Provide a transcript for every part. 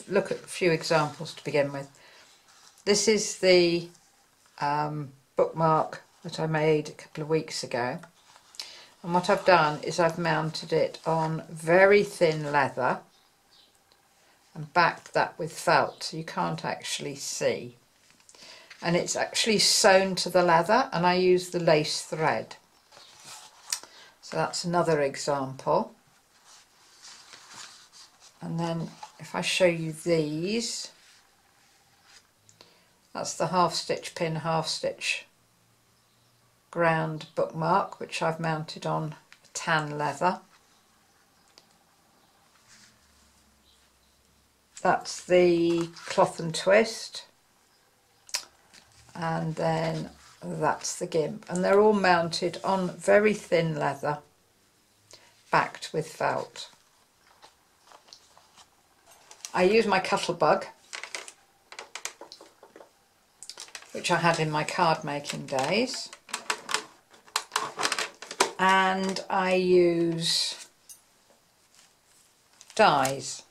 look at a few examples to begin with. This is the bookmark that I made a couple of weeks ago, and what I've done is I've mounted it on very thin leather and backed that with felt so you can't actually see, and it's actually sewn to the leather, and I use the lace thread. So that's another example. And then if I show you these, that's the half stitch pin, half stitch ground bookmark, which I've mounted on tan leather. That's the cloth and twist, and then that's the gimp, and they're all mounted on very thin leather backed with felt. I use my Cuttlebug, which I had in my card making days, and I use dies,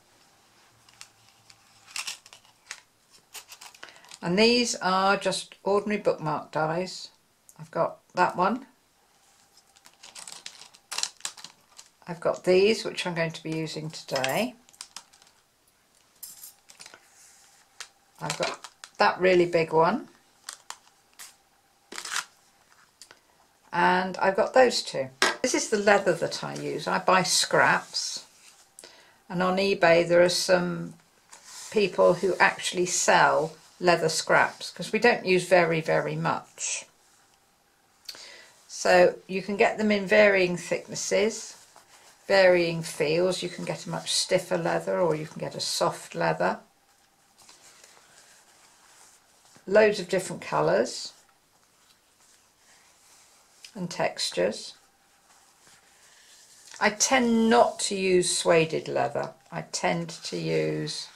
and these are just ordinary bookmark dies. I've got that one, I've got these which I'm going to be using today, I've got that really big one, and I've got those two. This is the leather that I use. I buy scraps, and on eBay there are some people who actually sell leather scraps because we don't use very much. So you can get them in varying thicknesses, varying feels. You can get a much stiffer leather or you can get a soft leather. Loads of different colours and textures. I tend not to use suede leather. I tend to use,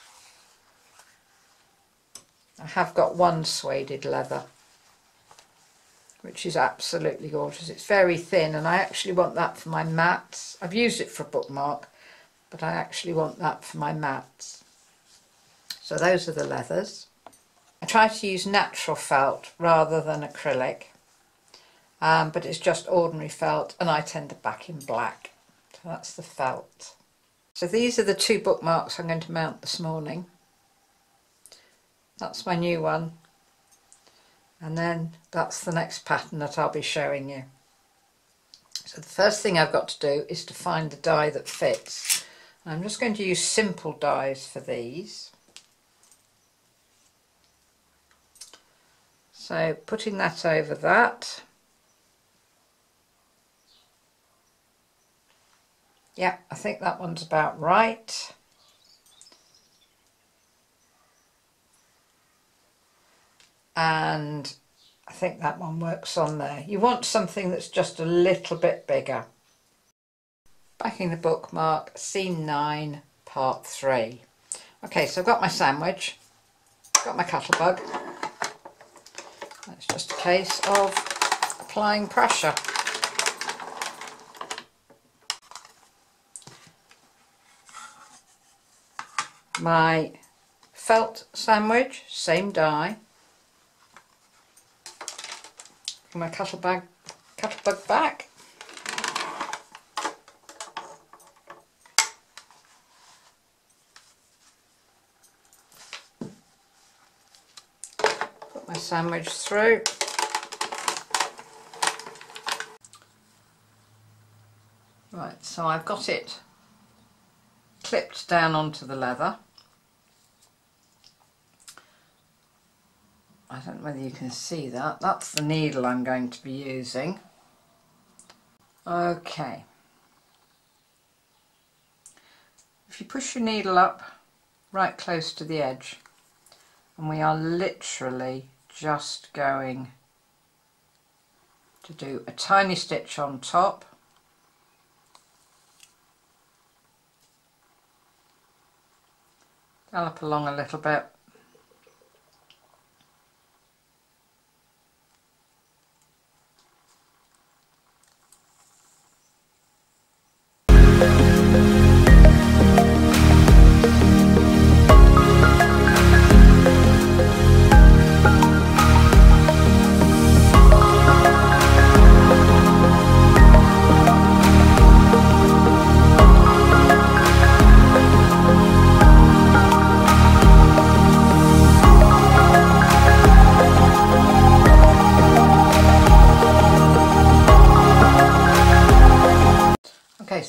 I have got one suede leather which is absolutely gorgeous. It's very thin, and I actually want that for my mats. I've used it for a bookmark, but I actually want that for my mats. So those are the leathers. I try to use natural felt rather than acrylic, but it's just ordinary felt, and I tend to back in black. So that's the felt. So these are the two bookmarks I'm going to mount this morning. That's my new one, and then that's the next pattern that I'll be showing you. So the first thing I've got to do is to find the die that fits. I'm just going to use simple dies for these. So putting that over that. Yeah, I think that one's about right. And I think that one works on there. You want something that's just a little bit bigger. Backing the bookmark, scene 9, part 3. Okay, so I've got my sandwich, got my Cuttlebug. It's just a case of applying pressure. My felt sandwich, same die. My Cuttlebug back. Put my sandwich through. Right, so I've got it clipped down onto the leather. I don't know whether you can see that. That's the needle I'm going to be using. Okay. If you push your needle up right close to the edge, and we are literally just going to do a tiny stitch on top, gallop along a little bit,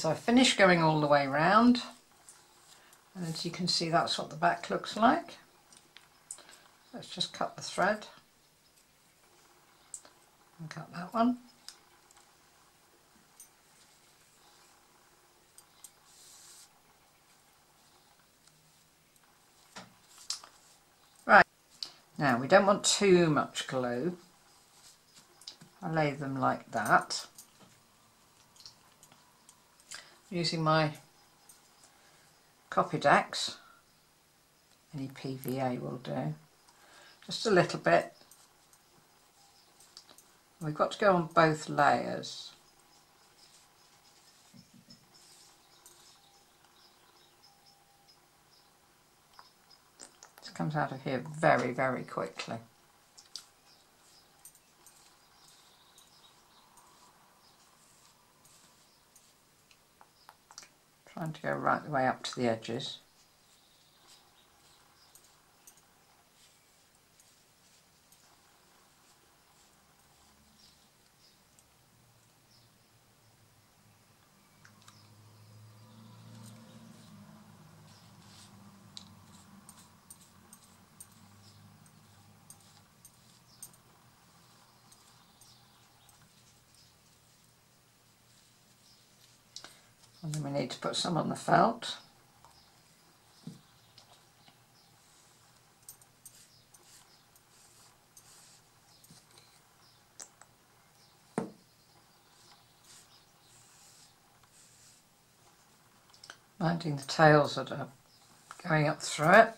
So I finished going all the way round, and as you can see, that's what the back looks like. Let's just cut the thread and cut that one. Right, now we don't want too much glue. I lay them like that. Using my copied axe, any PVA will do, just a little bit. We've got to go on both layers. This comes out of here very, very quickly. Trying to go right the way up to the edges. And then we need to put some on the felt. Minding the tails that are going up through it.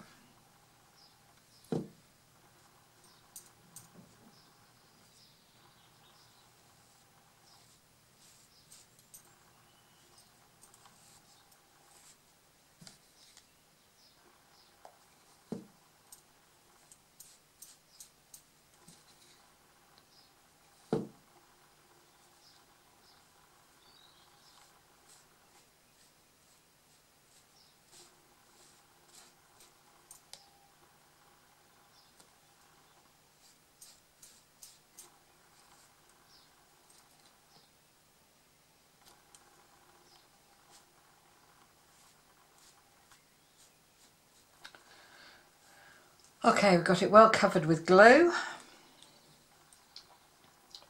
Okay, we've got it well covered with glue.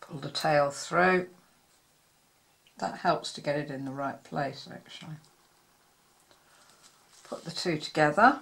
Pull the tail through. That helps to get it in the right place actually. Put the two together.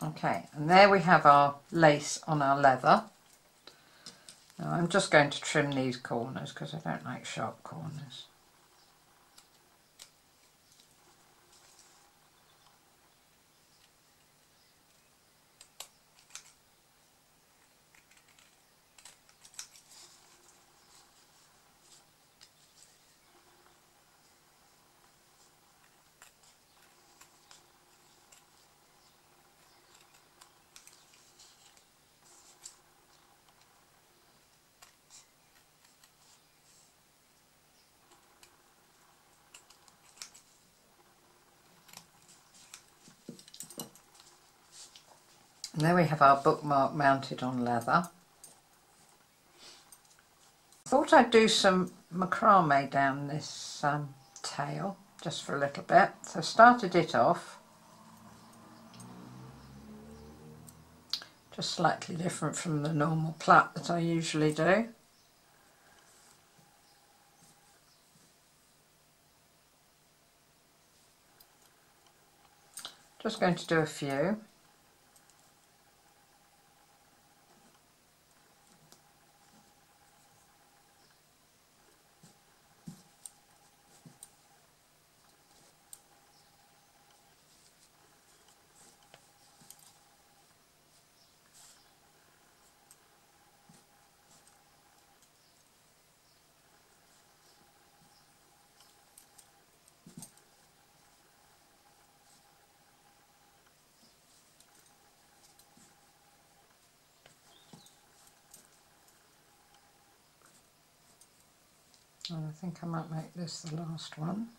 Okay, and there we have our lace on our leather. Now I'm just going to trim these corners because I don't like sharp corners. And there we have our bookmark mounted on leather. I thought I'd do some macrame down this tail just for a little bit. So I started it off just slightly different from the normal plait that I usually do. Just going to do a few. And I think I might make this the last one.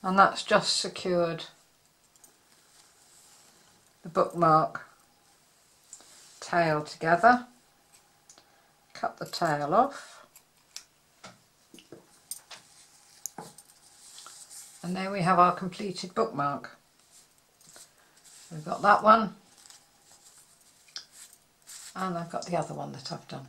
And that's just secured the bookmark tail together. Cut the tail off. And there we have our completed bookmark. We've got that one, and I've got the other one that I've done.